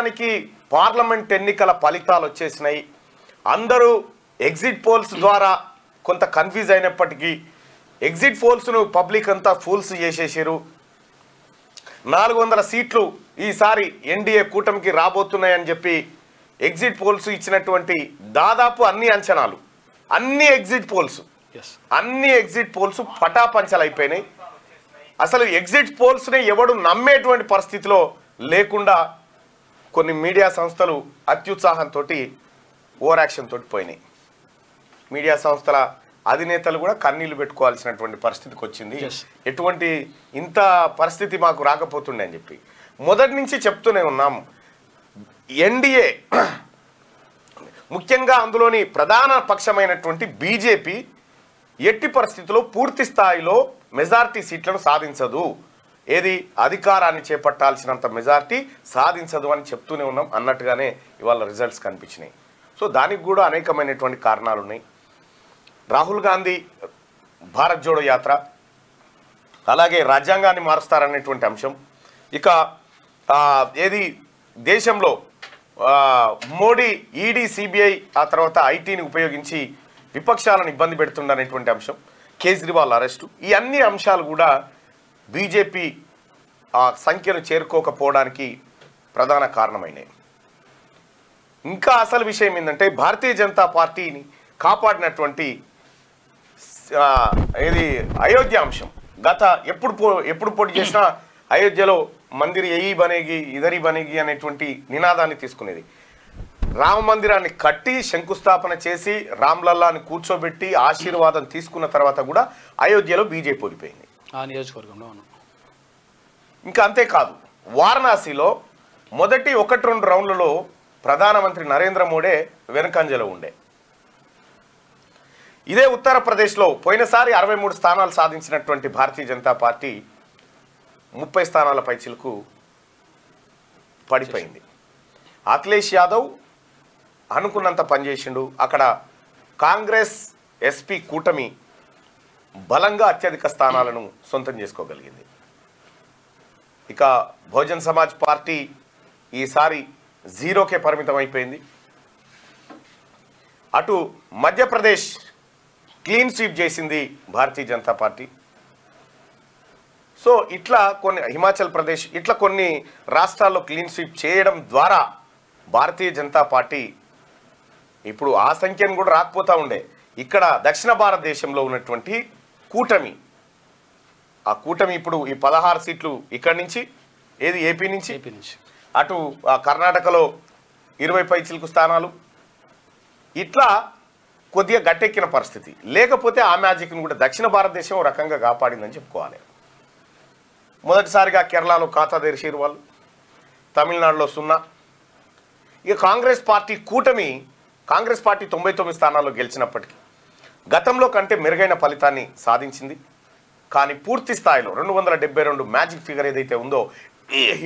మొత్తానికి పార్లమెంట్ ఎన్నికల ఫలితాలు వచ్చేసినాయి. అందరూ ఎగ్జిట్ పోల్స్ ద్వారా కొంత కన్ఫ్యూజ్ అయినప్పటికీ ఎగ్జిట్ పోల్స్ను పబ్లిక్ అంతా ఫూల్స్ చేసేసారు. 400 సీట్లు ఈసారి ఎన్డీఏ కూటమికి రాబోతున్నాయని చెప్పి ఎగ్జిట్ పోల్స్ ఇచ్చినటువంటి దాదాపు అన్ని అంచనాలు, అన్ని ఎగ్జిట్ పోల్స్ పటాపంచలు అయిపోయినాయి. అసలు ఎగ్జిట్ పోల్స్ని ఎవడు నమ్మేటువంటి పరిస్థితిలో లేకుండా కొన్ని మీడియా సంస్థలు అత్యుత్సాహంతో ఓవర్ యాక్షన్ తోటి పోయినాయి. మీడియా సంస్థల అధినేతలు కూడా కన్నీళ్లు పెట్టుకోవాల్సినటువంటి పరిస్థితికి వచ్చింది. ఎటువంటి ఇంత పరిస్థితి మాకు రాకపోతుండే అని చెప్పి మొదటి నుంచి చెప్తూనే ఉన్నాం. ఎన్డీఏ ముఖ్యంగా అందులోని ప్రధాన పక్షమైనటువంటి బీజేపీ ఎట్టి పరిస్థితుల్లో పూర్తి స్థాయిలో మెజారిటీ సీట్లను సాధించదు, ఏది అధికారాన్ని చేపట్టాల్సినంత మెజారిటీ సాధించదు అని చెప్తూనే ఉన్నాం. అన్నట్టుగానే ఇవాళ రిజల్ట్స్ కనిపించినాయి. సో దానికి కూడా అనేకమైనటువంటి కారణాలు ఉన్నాయి. రాహుల్ గాంధీ భారత్ జోడో యాత్ర, అలాగే రాజ్యాంగాన్ని మారుస్తారనేటువంటి అంశం, ఇక ఏది దేశంలో మోడీ ఈడీ సిబిఐ ఆ తర్వాత ఐటీని ఉపయోగించి విపక్షాలను ఇబ్బంది పెడుతుందనేటువంటి అంశం, కేజ్రీవాల్ అరెస్టు, ఈ అన్ని అంశాలు కూడా బీజేపీ సంఖ్యను చేరుకోకపోవడానికి ప్రధాన కారణమైనవి. ఇంకా అసలు విషయం ఏంటంటే భారతీయ జనతా పార్టీని కాపాడినటువంటి ఏది అయోధ్య అంశం. గత ఎప్పుడు పోటీ చేసినా అయోధ్యలో మందిర్ ఎయి బనేగి ఇదరి బనేగి అనేటువంటి నినాదాన్ని తీసుకునేది. రామ మందిరాన్ని కట్టి శంకుస్థాపన చేసి రామ్లల్లాని కూర్చోబెట్టి ఆశీర్వాదం తీసుకున్న తర్వాత కూడా అయోధ్యలో బీజేపీ ఓడిపోయింది ఆ నియోజకవర్గంలో. ఇంకా అంతేకాదు, వారణాసిలో మొదటి 1-2 రౌండ్లలో ప్రధానమంత్రి నరేంద్ర మోడీ వెనుకంజలో ఉండే. ఇదే ఉత్తరప్రదేశ్లో పోయినసారి 63 స్థానాలు సాధించినటువంటి భారతీయ జనతా పార్టీ 30 స్థానాల పైచిలకు పడిపోయింది. అఖిలేష్ యాదవ్ అనుకున్నంత పనిచేసిండు. అక్కడ కాంగ్రెస్ ఎస్పీ కూటమి బలంగా అత్యధిక స్థానాలను సొంతం చేసుకోగలిగింది. ఇక బహుజన్ సమాజ్ పార్టీ ఈసారి 0కే పరిమితం అయిపోయింది. అటు మధ్యప్రదేశ్ క్లీన్ స్వీప్ చేసింది భారతీయ జనతా పార్టీ. సో ఇట్లా కొన్ని హిమాచల్ ప్రదేశ్ ఇట్లా కొన్ని రాష్ట్రాల్లో క్లీన్ స్వీప్ చేయడం ద్వారా భారతీయ జనతా పార్టీ ఇప్పుడు ఆ సంఖ్యను కూడా రాకపోతూ ఉండే. ఇక్కడ దక్షిణ భారతదేశంలో ఉన్నటువంటి కూటమి, ఆ కూటమి ఇప్పుడు ఈ 16 సీట్లు ఇక్కడి నుంచి, ఏది ఏపీ నుంచి, అటు కర్ణాటకలో 20 పైచిలకు స్థానాలు, ఇట్లా కొద్దిగా గట్టెక్కిన పరిస్థితి. లేకపోతే ఆ మ్యాజిక్ను కూడా దక్షిణ భారతదేశం ఒక రకంగా కాపాడిందని చెప్పుకోవాలి. మొదటిసారిగా కేరళలో ఖాతా తెరిచారు వాళ్ళు, తమిళనాడులో 0. ఇక కాంగ్రెస్ పార్టీ కూటమి, కాంగ్రెస్ పార్టీ 99 స్థానాల్లో గెలిచినప్పటికీ గతంలో కంటే మెరుగైన ఫలితాన్ని సాధించింది. కానీ పూర్తి స్థాయిలో 272 మ్యాజిక్ ఫిగర్ ఏదైతే ఉందో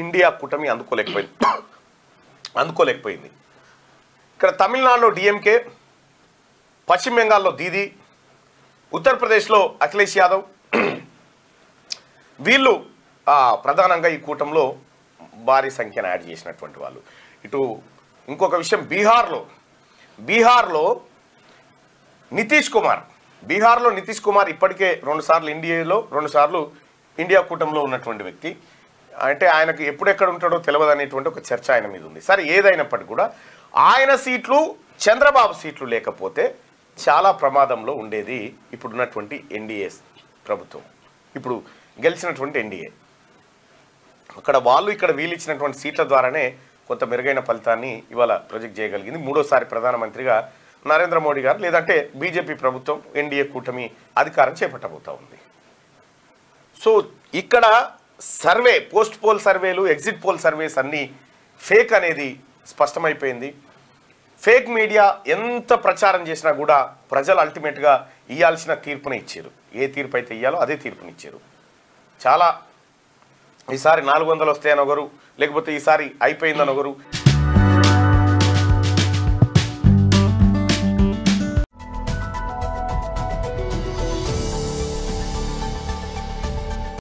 ఇండియా కూటమి అందుకోలేకపోయింది. ఇక్కడ తమిళనాడులో డిఎంకే, పశ్చిమ బెంగాల్లో దీదీ, ఉత్తరప్రదేశ్లో అఖిలేష్ యాదవ్, వీళ్ళు ప్రధానంగా ఈ కూటమిలో భారీ సంఖ్యను యాడ్ చేసినటువంటి వాళ్ళు. ఇటు ఇంకొక విషయం, బీహార్లో నితీష్ కుమార్ ఇప్పటికే 2 సార్లు ఎన్డీఏలో 2 సార్లు ఇండియా కూటమిలో ఉన్నటువంటి వ్యక్తి. అంటే ఆయనకు ఎప్పుడెక్కడ ఉంటాడో తెలియదు అనేటువంటి ఒక చర్చ ఆయన మీద ఉంది. సరే, ఏదైనప్పటికీ కూడా ఆయన సీట్లు చంద్రబాబు సీట్లు లేకపోతే చాలా ప్రమాదంలో ఉండేది ఇప్పుడున్నటువంటి ఎన్డీఏ ప్రభుత్వం, ఇప్పుడు గెలిచినటువంటి ఎన్డీఏ. అక్కడ వాళ్ళు ఇక్కడ వీళ్ళు ఇచ్చినటువంటి సీట్ల ద్వారానే కొంత మెరుగైన ఫలితాన్ని ఇవాళ ప్రొజెక్ట్ చేయగలిగింది. 3వసారి ప్రధానమంత్రిగా నరేంద్ర మోడీ గారు, లేదంటే బీజేపీ ప్రభుత్వం ఎన్డీఏ కూటమి అధికారం చేపట్టబోతా ఉంది. సో ఇక్కడ సర్వే, పోస్ట్ పోల్ సర్వేలు, ఎగ్జిట్ పోల్ సర్వేస్ అన్నీ ఫేక్ అనేది స్పష్టమైపోయింది. ఫేక్ మీడియా ఎంత ప్రచారం చేసినా కూడా ప్రజలు అల్టిమేట్గా ఇవ్వాల్సిన తీర్పునే ఇచ్చారు. ఏ తీర్పు అయితే ఇవ్వాలో అదే తీర్పునిచ్చారు. చాలా ఈసారి 400 వస్తాయని ఒకరు, లేకపోతే ఈసారి అయిపోయిందని ఒకరు,